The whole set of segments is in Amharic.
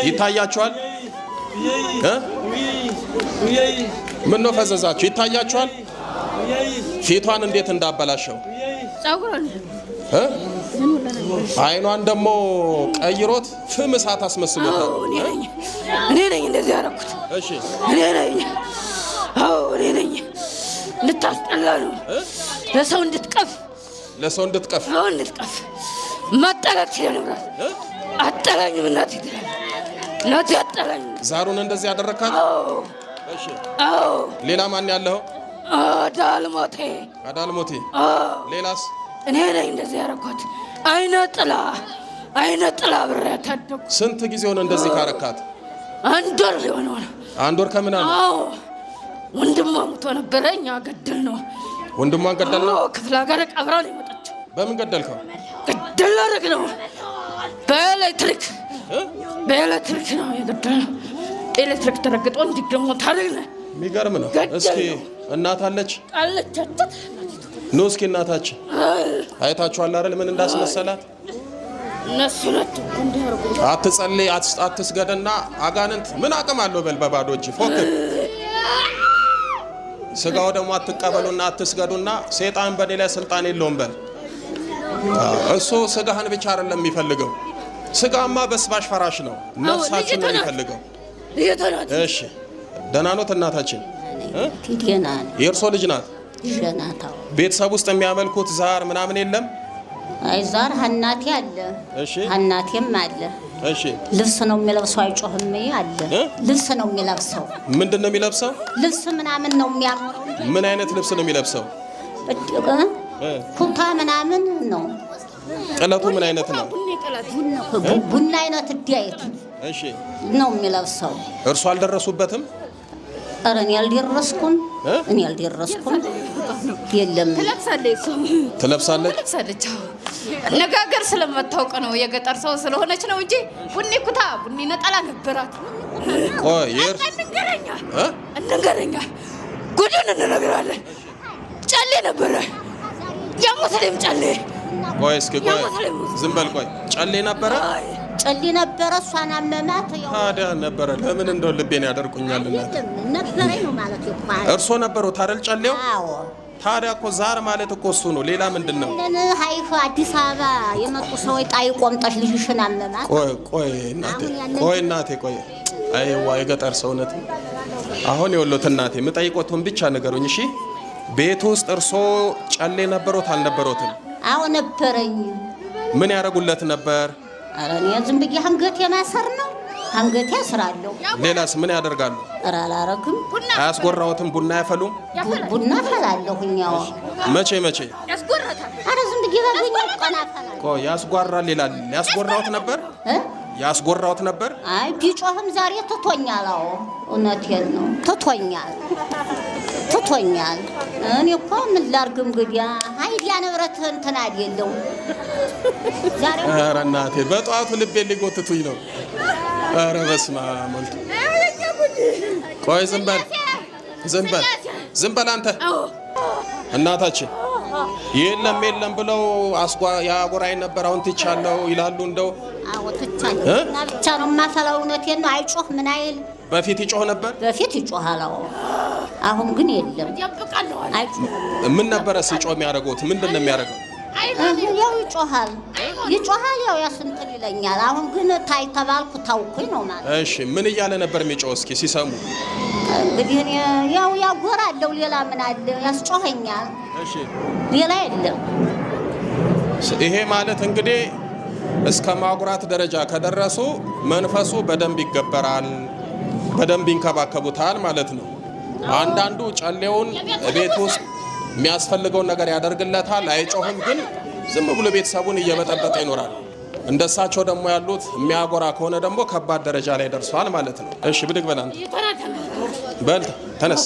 ይታያችኋል ምን ነው ፈዘዛችሁ ይታያችኋል ፊቷን እንዴት እንዳበላሸው ጻጉራን አይኗን ደሞ ቀይሮት ፍም እሳት አስመስሎታል እኔ ነኝ እንደዚህ ያረኩት እሺ እኔ ነኝ እኔ ነኝ ልታስጠላ ነው ለሰው እንድትቀፍ ማጣላት ይለናል አጣላኝ እናቴ አጣላኝ ዛሩን እንደዚህ ያደረካት እሺ ሌላ ማን ያለው አዳልሞቴ ሌላስ እኔ ነኝ እንደዚህ ያረኳት አይነ ጥላ ብረታደኩ ስንት ጊዜ ሆነ እንደዚህ ካረካት አንድ ወር ሊሆነው አንድ ወር ከምን አለ ወንድሟ ሞቶ ነበረ እኛ ገደል ነው ወንድሟን ገደል ነው ክፍለ ሀገር ቀብራ ነው የመጣችው በምን ገደልከው ገደል አደረግ ነው በኤሌክትሪክ ነው የገደልነው ኤሌክትሪክ ተረግጦ እንዲገሞ ታደርግነ የሚገርም ነው እስኪ እናት አለች ነው እስኪ እናታችን አይታችኋል አይደል ምን እንዳስመሰላት እነሱ ናቸው እንዲያርጉ አትጸልይ አትስገድና አጋንንት ምን አቅም አለው በል በባዶ እጅ ፎክር ስጋው ደግሞ አትቀበሉና አትስገዱና ሰይጣን በሌላ ስልጣን የለውም በል እሱ ስጋህን ብቻ አይደለም የሚፈልገው ስጋማ በስባሽ ፈራሽ ነው ነፍሳችን ነው የሚፈልገው እሺ ደህና ነው እናታችን ቲቲናን የእርሶ ልጅ ናት ሸናታው ቤተሰብ ውስጥ የሚያመልኩት ዛር ምናምን የለም አይ ዛር ሀናቴ አለ እሺ ሀናቴም አለ እሺ ልብስ ነው የሚለብሰው አይጮህም አለ ልብስ ነው የሚለብሰው ምንድነው የሚለብሰው ልብስ ምናምን ነው የሚያምረው ምን አይነት ልብስ ነው የሚለብሰው ኩታ ምናምን ነው ጥለቱ ምን አይነት ነው ቡና አይነት ዲያይት እሺ ነው የሚለብሰው እርሱ አልደረሱበትም እኔ አልደረስኩም የለም ትለብሳለች አነጋገር ስለማታውቅ ነው የገጠር ሰው ስለሆነች ነው እንጂ ቡኒ ነጠላ ነበራት ቆይ እንገረኛ ጉዱን እንነግራለን ጫሌ ነበረ የሙስሊም ጫሌ ቆይ እስኪ ቆይ ዝም በል ቆይ ጫሌ ነበረ እሷን አመማት ታዲያ ነበረ ለምን እንደው ልቤን ያደርቁኛልና ነበረኝ ነው ማለት ይባላል እርሶ ነበሩ ታረል ጫሌው አዎ ታዲያ እኮ ዛር ማለት እኮ እሱ ነው ሌላ ምንድነው ሃይፋ አዲስ አበባ የመጡ ሰዎች ጣይ ቆምጣሽ ልጅሽን አመማት ቆይ እናቴ አይዋ የገጠር ሰውነት አሁን የወሎት እናቴ ምጠይቆቱን ብቻ ነገሩኝ እሺ ቤት ውስጥ እርሶ ጫሌ ነበሩት አልነበሩትም አዎ ነበረኝ ምን ያረጉለት ነበር አረኔ ዝም ብዬ አንገቴ ማሰር ነው አንገቴ አስራለሁ ሌላስ ምን ያደርጋሉ አላረግም አያስጎራውትም ቡና ያፈሉም ቡና ፈላለሁኛው መቼ ያስጎራታል አረ ዝም ብዬ ባገኘ ቆናፈላ ያስጓራል ይላል ያስጎራውት ነበር አይ ቢጮህም ዛሬ ትቶኛል አዎ እውነቴን ነው ትቶኛል እኔ እኮ ምን ላርግ እንግዲያ አይዲያ ንብረት እንትን አይደለው ዛሬ ኧረ እናቴ በጧቱ ልቤ ሊጎትቱኝ ነው ኧረ በስመ አብ ቆይ ዝም በል አንተ እናታችን የለም ብለው ያጎራይ ነበር አሁን ትቻለው ይላሉ እንደው አዎ ትቻለው እና ብቻ ነው ማፈላው እውነቴን ነው አይጮህ ምን አይል በፊት ይጮህ ነበር በፊት ይጮሃል አሁን ግን የለም ምን ነበር ሲጮህ የሚያደርጉት ምንድነው የሚያደርገው ያው ይጮሃል ያው ያስንጥል ይለኛል አሁን ግን ታይተባልኩ ታውኩኝ ነው ማለት እሺ ምን እያለ ነበር የሚጮህ እስኪ ሲሰሙ እንግዲህ ያው ያጎራለው ሌላ ምን አለ ያስጮኸኛል እሺ ሌላ የለም ይሄ ማለት እንግዲህ እስከ ማጉራት ደረጃ ከደረሱ መንፈሱ በደንብ ይገበራል በደንብ ይንከባከቡታል ማለት ነው አንዳንዱ ጫሌውን ቤት ውስጥ የሚያስፈልገውን ነገር ያደርግለታል አይጮህም ግን ዝም ብሎ ቤተሰቡን እየበጠበጠ ይኖራል እንደሳቸው ደግሞ ያሉት የሚያጎራ ከሆነ ደግሞ ከባድ ደረጃ ላይ ደርሷል ማለት ነው እሺ ብድግ በል አንተ በል ተነስ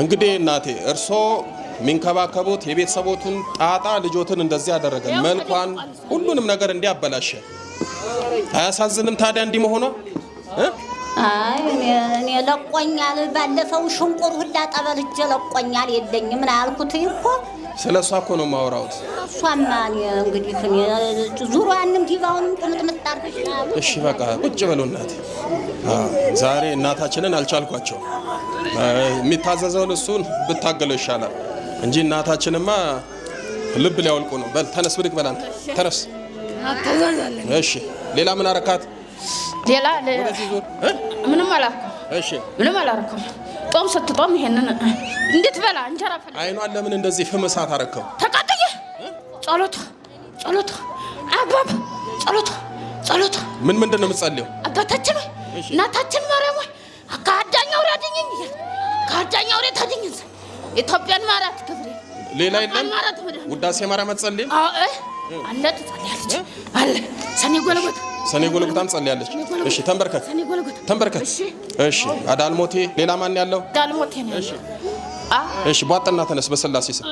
እንግዲህ እናቴ እርሶ ሚንከባከቡት የቤተሰቦቱን ጣጣ ልጆትን እንደዚህ ያደረገ መልኳን ሁሉንም ነገር እንዲያበላሽ አያሳዝንም ታዲያ እንዲህ መሆኑ አይ እኔ ለቆኛል ባለፈው ሽንቁር ሁላ ጠበልጀ ለቆኛል የለኝም ምን አልኩት እኮ ስለሷ እኮ ነው ማውራው እሷማ እንግዲህ ዙሯንም ዲባውንም ጥምጥምጥ አርገሽ እሺ በቃ ቁጭ በሉ እናቴ ዛሬ እናታችንን አልቻልኳቸው የሚታዘዘውን እሱን ብታገለው ይሻላል እንጂ እናታችንማ ልብ ሊያወልቁ ነው በል ተነስ ብድግ በላን ተነስ እሺ ሌላ ምን አረካት ሌላ ምንም አላልኩም እሺ ምንም አላልኩም ጦም ስትጦም ይሄንን እንዴት በላ እንጀራ ፈላ አይኗን ለምን እንደዚህ ፍምሳት አረከው ተቃጥየ ጸሎት አባብ ጸሎት ምንድነው የምትጸልየው አባታችን እናታችን ማርያም ወይ ከአዳኛው ያድኝኝ ከአዳኛው ታድኝኝ ኢትዮጵያን ማራት ክብሬ ሌላ የለም ውዳሴ ማርያም አትጸልይም አለ ትጸልያለች አለ ሰኔ ጎልጎታም ጸልያለች እሺ ተንበርከክ እሺ አዳልሞቴ ሌላ ማን ያለው ዳልሞቴ ነው እሺ ቧጥና ተነስ በስላሴ ስም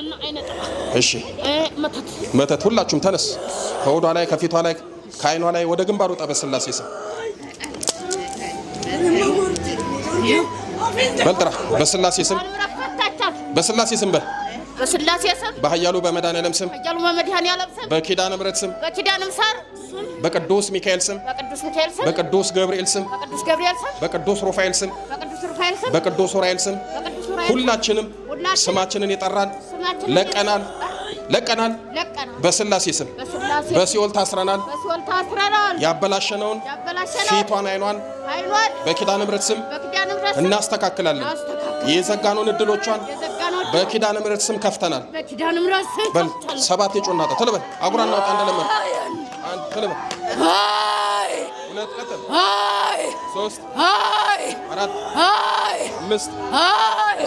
እሺ መተት ሁላችሁም ተነስ ከወዷ ላይ ከፊቷ ላይ ከአይኗ ላይ ወደ ግንባሩ ወጣ በስላሴ ስም በልጥራ በስላሴ ስም በል በስላሴ ስም በኃያሉ በመድኃኒዓለም ስም በኪዳነ ምሕረት ስም በቅዱስ ሚካኤል ስም በቅዱስ ገብርኤል ስም በቅዱስ ሩፋኤል ስም በቅዱስ ኡራኤል ስም ሁላችንም ስማችንን የጠራን ለቀናል በስላሴ ስም በሲኦል ታስረናል ያበላሸነውን ፊቷን አይኗን በኪዳነ ምሕረት ስም እናስተካክላለን የዘጋነውን እድሎቿን በኪዳነ ምሕረት ስም ከፍተናል በል ሰባት የጮናጣ ተለበል አጉራና ወጣ እንደለመን አንድ ተለበል ሁለት ቀጥል ሶስት አራት አምስት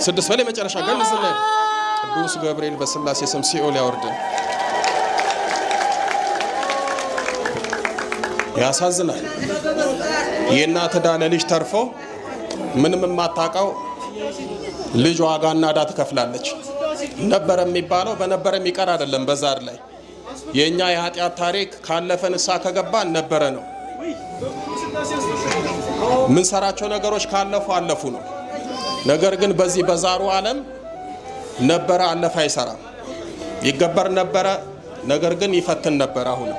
ስድስት በላይ መጨረሻ ገንዝና ቅዱስ ገብርኤል በስላሴ ስም ሲኦል ያወርደን ያሳዝናል የእናት ዳለ ልጅ ተርፎ ምንም የማታውቀው ልጅ ዋጋና ዕዳ ትከፍላለች ነበር የሚባለው በነበረ የሚቀር አይደለም በዛር ላይ የኛ የኃጢአት ታሪክ ካለፈ ንስሐ ከገባን ነበረ ነው ምን ሰራቸው ነገሮች አለፉ ነው ነገር ግን በዚህ በዛሩ ዓለም ነበረ አለፈ አይሰራም ይገበር ነበረ ነገር ግን ይፈትን ነበር አሁን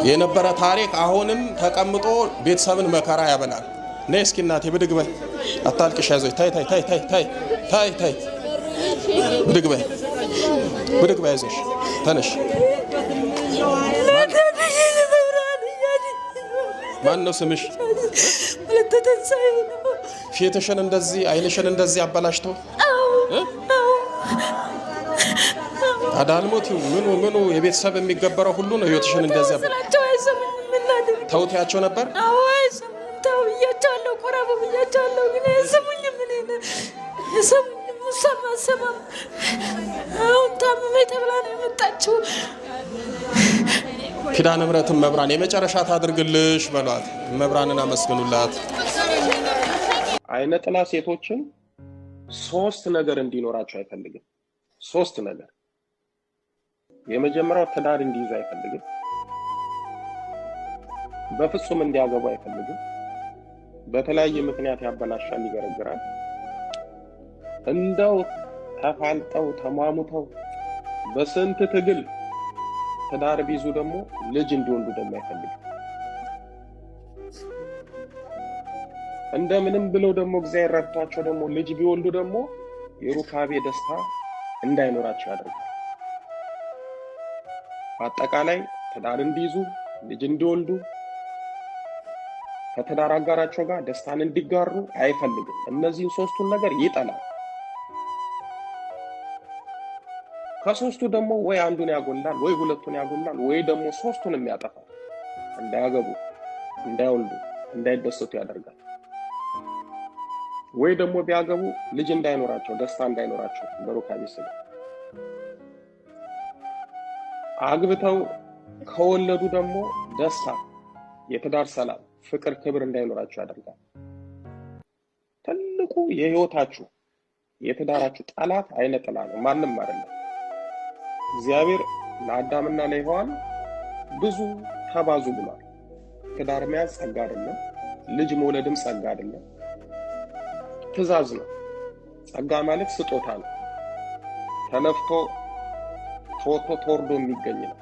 የነበረ ታሪክ አሁንም ተቀምጦ ቤተሰብን መከራ ያበላል ነይ እስኪ እናቴ ብድግ በይ አታልቅሽ ያዘች ታይ ብድግ በይ ያዘሽ ተነሽ ማን ነው ስምሽ ፊትሽን እንደዚህ አይንሽን እንደዚህ አበላሽቶ አዳልሞት ምኑ የቤተሰብ የሚገበረው ሁሉ ነው ህይወትሽን እንደዚህ ተውቲያቸው ነበር ተውያቻለሁ ቆራቡ ብያቻለሁ ግን ሰሙኝ ምን ሰማም አሁን ታመመኝ ተብላ ነው የመጣችው ኪዳነ ምሕረትን መብራን የመጨረሻ ታድርግልሽ በሏት መብራንን አመስግኑላት አይነ ጥላ ሴቶችን ሶስት ነገር እንዲኖራቸው አይፈልግም ሶስት ነገር የመጀመሪያው ትዳር እንዲይዙ አይፈልግም በፍጹም እንዲያገቡ አይፈልግም በተለያየ ምክንያት ያበላሻል ይገረግራል እንደው ተፋልጠው ተማሙተው በስንት ትግል ትዳር ቢይዙ ደግሞ ልጅ እንዲወልዱ ደግሞ አይፈልግም እንደምንም ብለው ደግሞ እግዚአብሔር ረድቷቸው ደግሞ ልጅ ቢወልዱ ደግሞ የሩካቤ ደስታ እንዳይኖራቸው ያደርጋል አጠቃላይ ትዳር እንዲይዙ ልጅ እንዲወልዱ ከትዳር አጋራቸው ጋር ደስታን እንዲጋሩ አይፈልግም እነዚህን ሶስቱን ነገር ይጠላል ከሶስቱ ደግሞ ወይ አንዱን ያጎላል ወይ ሁለቱን ያጎላል ወይ ደግሞ ሶስቱንም ያጠፋል እንዳያገቡ እንዳይወልዱ እንዳይደሰቱ ያደርጋል ወይ ደግሞ ቢያገቡ ልጅ እንዳይኖራቸው ደስታ እንዳይኖራቸው በሩካቤ ስጋ አግብተው ከወለዱ ደግሞ ደስታ የትዳር ሰላም ፍቅር ክብር እንዳይኖራቸው ያደርጋል ትልቁ የህይወታችሁ የትዳራችሁ ጠላት አይነ ጥላ ነው ማንም አይደለም እግዚአብሔር ለአዳምና ለሔዋን ብዙ ተባዙ ብሏል ትዳር መያዝ ጸጋ አይደለም ልጅ መውለድም ጸጋ አይደለም ትእዛዝ ነው ጸጋ ማለት ስጦታ ነው ተለፍቶ ተወጥቶ ተወርዶ የሚገኝ ነው።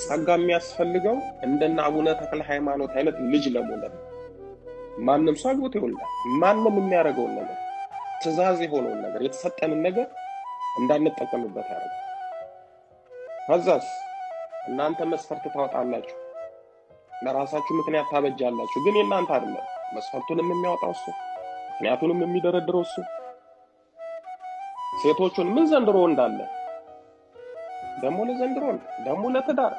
ጸጋ የሚያስፈልገው እንደና አቡነ ተክለ ሃይማኖት አይነት ልጅ ለመውለድ ማንም ሰው አግብቶ ይወልዳል። ማንም የሚያደርገውን ነገር ትእዛዝ የሆነውን ነገር የተሰጠንን ነገር እንዳንጠቀምበት ያደርጋል። ከዛስ እናንተ መስፈርት ታወጣላችሁ፣ ለራሳችሁ ምክንያት ታበጃላችሁ። ግን የእናንተ አይደለም። መስፈርቱንም የሚያወጣው እሱ፣ ምክንያቱንም የሚደረድረው እሱ። ሴቶቹን ምን ዘንድሮ እንዳለ ደሞ ለዘንድሮ ደሞ ለትዳር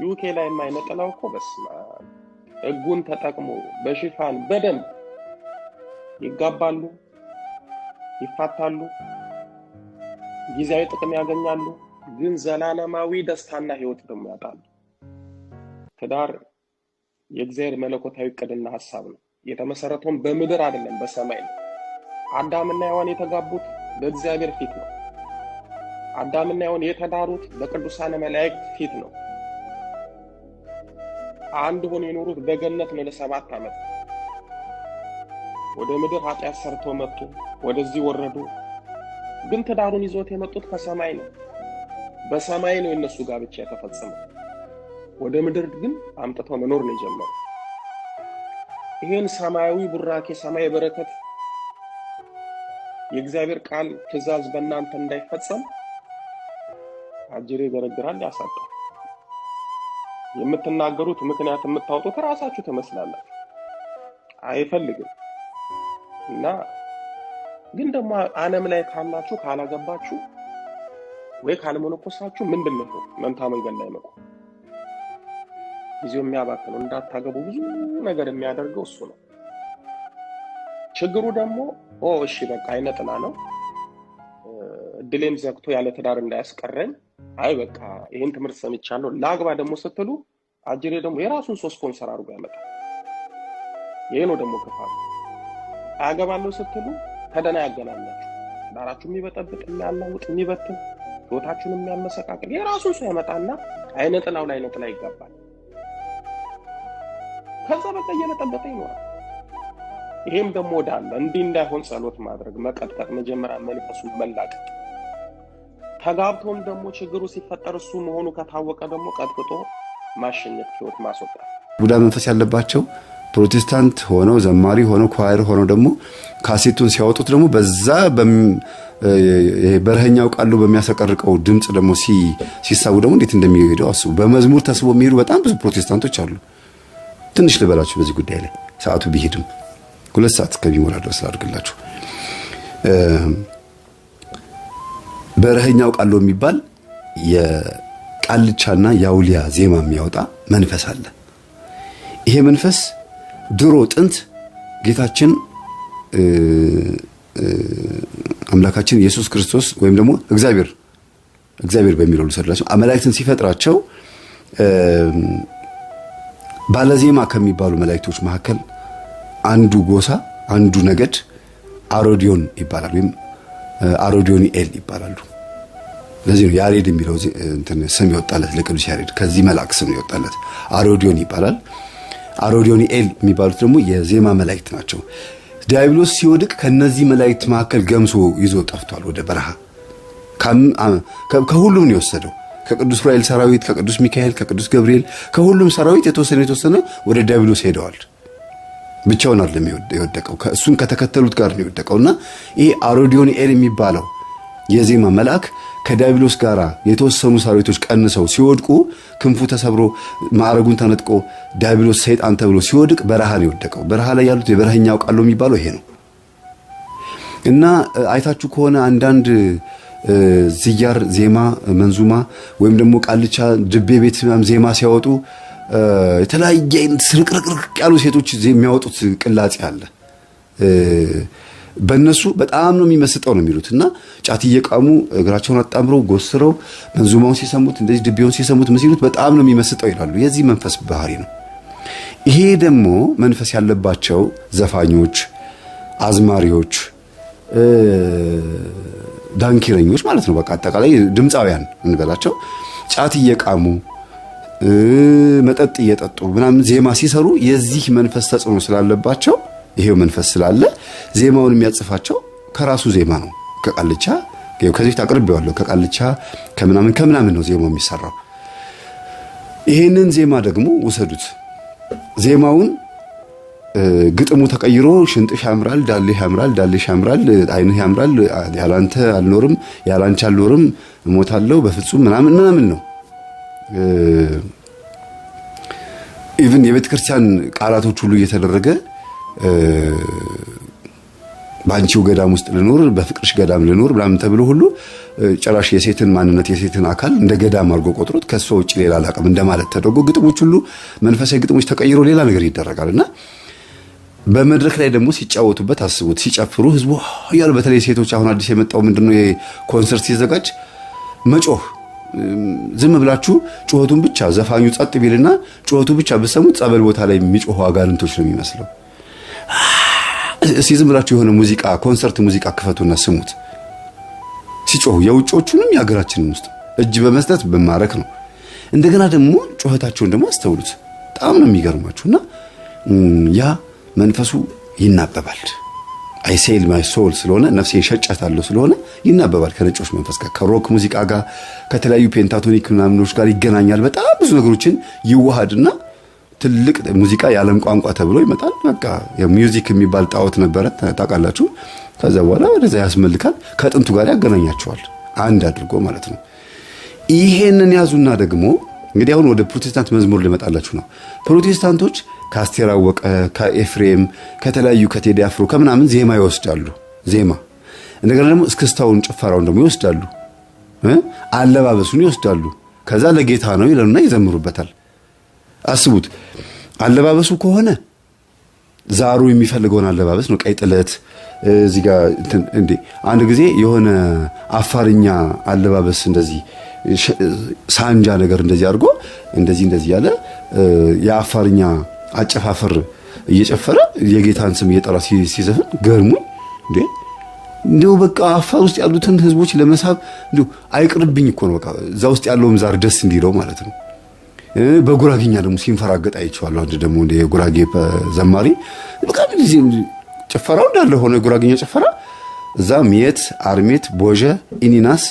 ዩኬ ላይ የማይነጠላው እኮ በስማ ሕጉን ተጠቅሞ በሽፋን በደንብ ይጋባሉ፣ ይፋታሉ፣ ጊዜያዊ ጥቅም ያገኛሉ። ግን ዘላለማዊ ደስታና ህይወት ደግሞ ያጣሉ። ትዳር የእግዚአብሔር መለኮታዊ ዕቅድና ሐሳብ ነው። የተመሰረተውን በምድር አይደለም በሰማይ ነው። አዳምና ሔዋን የተጋቡት በእግዚአብሔር ፊት ነው። አዳምና ሔዋን የተዳሩት በቅዱሳን መላእክት ፊት ነው። አንድ ሆነው የኖሩት በገነት ነው ለ7 ዓመት። ወደ ምድር ኃጢአት ሰርተው መጡ፣ ወደዚህ ወረዱ። ግን ትዳሩን ይዞት የመጡት ከሰማይ ነው። በሰማይ ነው የነሱ ጋብቻ የተፈጸመው። ወደ ምድር ግን አምጥተው መኖር ነው የጀመሩ። ይሄን ሰማያዊ ቡራኬ ሰማያዊ በረከት የእግዚአብሔር ቃል ትእዛዝ በእናንተ እንዳይፈጸም አጅሬ ገረግራል፣ ያሳጣል። የምትናገሩት ምክንያት የምታወጡት ራሳችሁ ትመስላላችሁ። አይፈልግም እና ግን ደግሞ ዓለም ላይ ካላችሁ ካላገባችሁ ወይ ካልሞነኮሳችሁ ምንድነው መንታ መንገድ ላይ መቆም ጊዜው የሚያባክነው። እንዳታገቡ ብዙ ነገር የሚያደርገው እሱ ነው። ችግሩ ደግሞ እሺ በቃ አይነጥላ ነው እድሌም ዘግቶ ያለ ትዳር እንዳያስቀረኝ፣ አይ በቃ ይሄን ትምህርት ሰምቻለሁ ላግባ ደግሞ ስትሉ አጅሬ ደግሞ የራሱን 3 ስፖንሰር አድርጎ ያመጣል። ይሄ ነው ደግሞ ክፋት። አገባለሁ ስትሉ ተደና ያገናኛችሁ፣ ትዳራችሁ የሚበጠብጥ የሚያናውጥ የሚበትን ህይወታችሁን የሚያመሰቃቅል የራሱን ሰው ያመጣና አይነጥላው ላይ ነጥላ ይጋባል። ከዛ በቃ እየለጠበጠ ይኖራል። ይሄም ደግሞ ወዳለ እንዲህ እንዳይሆን ጸሎት ማድረግ፣ መቀጥቀጥ፣ መጀመሪያ መንፈሱን መላቀቅ። ተጋብቶም ደግሞ ችግሩ ሲፈጠር እሱ መሆኑ ከታወቀ ደግሞ ቀጥቅጦ ማሸነፍ፣ ህይወት ማስወጣት። ቡዳ መንፈስ ያለባቸው ፕሮቴስታንት ሆነው ዘማሪ ሆነው ኳየር ሆነው ደግሞ ካሴቱን ሲያወጡት ደግሞ በዛ በረኛው ቃሉ በሚያሰቀርቀው ድምጽ ደግሞ ሲሳቡ ደግሞ እንዴት እንደሚሄደው አስቡ። በመዝሙር ተስቦ የሚሄዱ በጣም ብዙ ፕሮቴስታንቶች አሉ። ትንሽ ልበላችሁ በዚህ ጉዳይ ላይ ሰዓቱ ቢሄድም 2 ሰዓት ከቢሞላ ድረስ አድርግላችሁ። በረኛው ቃሉ የሚባል የቃልቻና የአውሊያ ዜማ የሚያወጣ መንፈስ አለ። ይሄ መንፈስ ድሮ ጥንት ጌታችን አምላካችን ኢየሱስ ክርስቶስ ወይም ደግሞ እግዚአብሔር በሚለው ልሰላችሁ መላእክትን ሲፈጥራቸው ባለዜማ ከሚባሉ መላእክቶች መካከል አንዱ ጎሳ አንዱ ነገድ አሮዲዮን ይባላል ወይም አሮዲዮኒኤል ይባላሉ። ለዚህ ነው ያሬድ የሚለው ስም ይወጣለት ለቅዱስ ያሬድ። ከዚህ መልአክ ስም ይወጣለት አሮዲዮን ይባላል። አሮዲዮኒኤል የሚባሉት ደግሞ የዜማ መላእክት ናቸው። ዲያብሎስ ሲወድቅ ከነዚህ መላእክት መካከል ገምሶ ይዞ ጠፍቷል ወደ በረሃ። ከሁሉም ነው የወሰደው። ከቅዱስ ዑራኤል ሰራዊት፣ ከቅዱስ ሚካኤል፣ ከቅዱስ ገብርኤል፣ ከሁሉም ሰራዊት የተወሰነ ወደ ዲያብሎስ ሄደዋል። ብቻውን አይደለም የወደቀው፣ ከእሱን ከተከተሉት ጋር ነው የወደቀውና ይሄ አሮዲዮኒኤል የሚባለው የዜማ መልአክ ከዲያብሎስ ጋራ የተወሰኑ ሰራዊቶች ቀንሰው ሲወድቁ ክንፉ ተሰብሮ ማዕረጉን ተነጥቆ ዲያብሎስ ሰይጣን ተብሎ ሲወድቅ በረሃ ነው የወደቀው። በረሃ ላይ ያሉት የበረሃኛው ቃሉ የሚባለው ይሄ ነው። እና አይታችሁ ከሆነ አንዳንድ ዝያር ዜማ መንዙማ ወይም ደግሞ ቃልቻ ድቤ ቤት ዜማ ሲያወጡ የተለያየ ስርቅርቅርቅ ያሉ ሴቶች የሚያወጡት ቅላጼ አለ። በእነሱ በጣም ነው የሚመስጠው ነው የሚሉትና ጫት እየቃሙ እግራቸውን አጣምረው ጎስረው መንዙማውን ሲሰሙት እንደዚህ ድቤውን ሲሰሙት መስሉት በጣም ነው የሚመስጠው ይላሉ። የዚህ መንፈስ ባህሪ ነው። ይሄ ደግሞ መንፈስ ያለባቸው ዘፋኞች፣ አዝማሪዎች፣ ዳንኪረኞች ማለት ነው። በቃ አጠቃላይ ድምጻውያን እንበላቸው ጫት እየቃሙ መጠጥ እየጠጡ ምናምን ዜማ ሲሰሩ የዚህ መንፈስ ተጽዕኖ ስላለባቸው ይሄው መንፈስ ስላለ ዜማውን የሚያጽፋቸው ከራሱ ዜማ ነው። ከቃልቻ ከዚህ ታቀርበዋለሁ ከቃልቻ ከምናምን ነው ዜማው የሚሰራው። ይሄንን ዜማ ደግሞ ውሰዱት። ዜማውን ግጥሙ ተቀይሮ ሽንጥሽ ያምራል፣ ዳሌሽ ያምራል፣ አይንህ ያምራል፣ ያላንተ አልኖርም፣ ያላንቺ አልኖርም፣ እሞታለሁ በፍጹም ምናምን ነው። ኢቭን የቤተ ክርስቲያን ቃላቶች ሁሉ እየተደረገ ባንቺው ገዳም ውስጥ ልኖር፣ በፍቅርሽ ገዳም ልኖር ምናምን ተብሎ ሁሉ ጭራሽ የሴትን ማንነት የሴትን አካል እንደ ገዳም አድርጎ ቆጥሮት ከሷ ውጪ ሌላ አላውቅም እንደማለት ተደርጎ ግጥሞች ሁሉ መንፈሳዊ ግጥሞች ተቀይሮ ሌላ ነገር ይደረጋልና በመድረክ ላይ ደግሞ ሲጫወቱበት አስቡት፣ ሲጨፍሩ ህዝቡ ያሉ በተለይ ሴቶች አሁን አዲስ የመጣው ምንድነው የኮንሰርት ሲዘጋጅ መጮህ፣ ዝም ብላችሁ ጩኸቱን ብቻ ዘፋኙ ጸጥ ቢልና ጩኸቱ ብቻ በሰሙት ጸበል ቦታ ላይ የሚጮሁ አጋንንቶች ነው የሚመስለው። ዝም ብላችሁ የሆነ ሙዚቃ ኮንሰርት ሙዚቃ ክፈቱና ስሙት ሲጮሁ፣ የውጮቹንም የሀገራችንን ውስጥ እጅ በመስጠት በማረክ ነው። እንደገና ደግሞ ጩኸታቸውን ደግሞ አስተውሉት፣ በጣም ነው የሚገርማችሁና ያ መንፈሱ ይናበባል። አይ ሴል ማይ ሶል ስለሆነ ነፍሴን ሸጫታለሁ ስለሆነ ይናበባል ከነጮች መንፈስ ጋር ከሮክ ሙዚቃ ጋር ከተለያዩ ፔንታቶኒክ ምናምኖች ጋር ይገናኛል። በጣም ብዙ ነገሮችን ይዋሃድና ትልቅ ሙዚቃ የዓለም ቋንቋ ተብሎ ይመጣል። በቃ የሚውዚክ የሚባል ጣዖት ነበረ ታውቃላችሁ። ከዛ በኋላ ወደዛ ያስመልካል፣ ከጥንቱ ጋር ያገናኛቸዋል አንድ አድርጎ ማለት ነው። ይሄንን ያዙና ደግሞ እንግዲህ አሁን ወደ ፕሮቴስታንት መዝሙር ልመጣላችሁ ነው። ፕሮቴስታንቶች ከአስቴር አወቀ፣ ከኤፍሬም፣ ከተለያዩ ከቴዲ አፍሮ ከምናምን ዜማ ይወስዳሉ። ዜማ እንደገና ደግሞ እስክስታውን ጭፈራውን ደግሞ ይወስዳሉ፣ አለባበሱን ይወስዳሉ። ከዛ ለጌታ ነው ይለውና ይዘምሩበታል። አስቡት፣ አለባበሱ ከሆነ ዛሩ የሚፈልገውን አለባበስ ነው። ቀይ ጥለት እዚህ ጋር እንዴ አንድ ጊዜ የሆነ አፋርኛ አለባበስ እንደዚህ ሳንጃ ነገር እንደዚህ አድርጎ እንደዚህ ያለ የአፋርኛ አጨፋፈር እየጨፈረ የጌታን ስም እየጠራ ሲዘፍን ገርሙኝ። እንደው በቃ አፋር ውስጥ ያሉትን ህዝቦች ለመሳብ እንደው አይቅርብኝ እኮ ነው። በቃ እዛ ውስጥ ያለውም ዛር ደስ እንዲለው ማለት ነው። በጉራጌኛ ደግሞ ሲንፈራገጥ አይቼዋለሁ። አንድ ደግሞ እንደ የጉራጌ ዘማሪ በቃ እንደዚህ ጭፈራው እንዳለ ሆነ የጉራጌኛ ጭፈራ እዛ ሚየት፣ አርሜት፣ ቦጀ፣ ኢኒናስ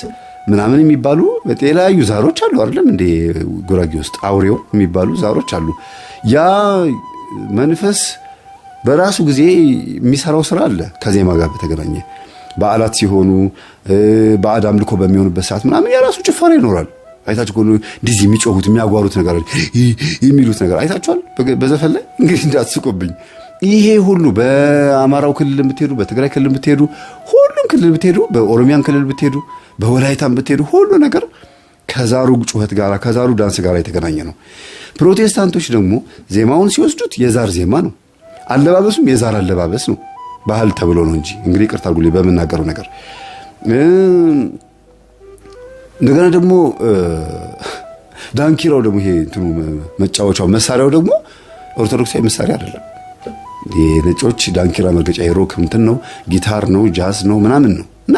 ምናምን የሚባሉ በተለያዩ ዛሮች አሉ አይደለም እንደ ጉራጌ ውስጥ አውሬው የሚባሉ ዛሮች አሉ። ያ መንፈስ በራሱ ጊዜ የሚሰራው ስራ አለ ከዜማ ጋር በተገናኘ በዓላት ሲሆኑ ባዕድ አምልኮ በሚሆኑበት ሰዓት ምናምን የራሱ ጭፈራ ይኖራል። አይታችሁ ሁሉ እንደዚህ የሚጮሁት የሚያጓሩት ነገር የሚሉት ነገር አይታችኋል በዘፈን ላይ። እንግዲህ እንዳትስቁብኝ። ይሄ ሁሉ በአማራው ክልል ብትሄዱ፣ በትግራይ ክልል ብትሄዱ፣ ሁሉም ክልል ብትሄዱ፣ በኦሮሚያን ክልል ብትሄዱ፣ በወላይታም ብትሄዱ ሁሉ ነገር ከዛሩ ጩኸት ጋር ከዛሩ ዳንስ ጋር የተገናኘ ነው። ፕሮቴስታንቶች ደግሞ ዜማውን ሲወስዱት የዛር ዜማ ነው፣ አለባበሱም የዛር አለባበስ ነው። ባህል ተብሎ ነው እንጂ እንግዲህ ይቅርታ አድርጉልኝ በመናገረው ነገር። እንደገና ደግሞ ዳንኪራው ደግሞ ይሄ እንትኑ መጫወቻው መሳሪያው ደግሞ ኦርቶዶክሳዊ መሳሪያ አይደለም። የነጮች ዳንኪራ መርገጫ የሮክ እንትን ነው፣ ጊታር ነው፣ ጃዝ ነው ምናምን ነው እና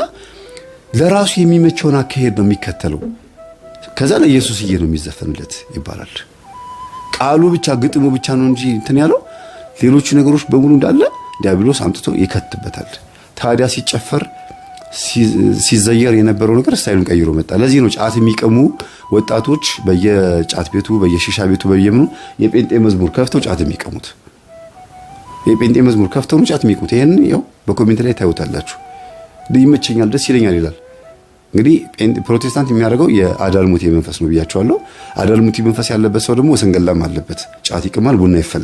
ለራሱ የሚመቸውን አካሄድ ነው የሚከተለው። ከዛ ለኢየሱስዬ ነው የሚዘፈንለት ይባላል። ቃሉ ብቻ ግጥሙ ብቻ ነው እንጂ እንትን ያለው ሌሎቹ ነገሮች በሙሉ እንዳለ ዲያብሎስ አምጥቶ ይከትበታል። ታዲያ ሲጨፈር ሲዘየር የነበረው ነገር ስታይሉን ቀይሮ መጣ። ለዚህ ነው ጫት የሚቀሙ ወጣቶች በየጫት ቤቱ በየሺሻ ቤቱ በየምኑ የጴንጤ መዝሙር ከፍተው ጫት የሚቀሙት። የጴንጤ መዝሙር ከፍተው ነው ጫት የሚቀሙት። ይሄን ያው በኮሜንት ላይ ታዩታላችሁ። ይመቸኛል፣ ደስ ይለኛል ይላል። እንግዲህ ፕሮቴስታንት የሚያደርገው የአዳልሙቲ መንፈስ ነው ብያቸዋለሁ። አዳልሙቲ መንፈስ ያለበት ሰው ደግሞ ወሰንገላም አለበት። ጫት ይቅማል፣ ቡና ይፈላል።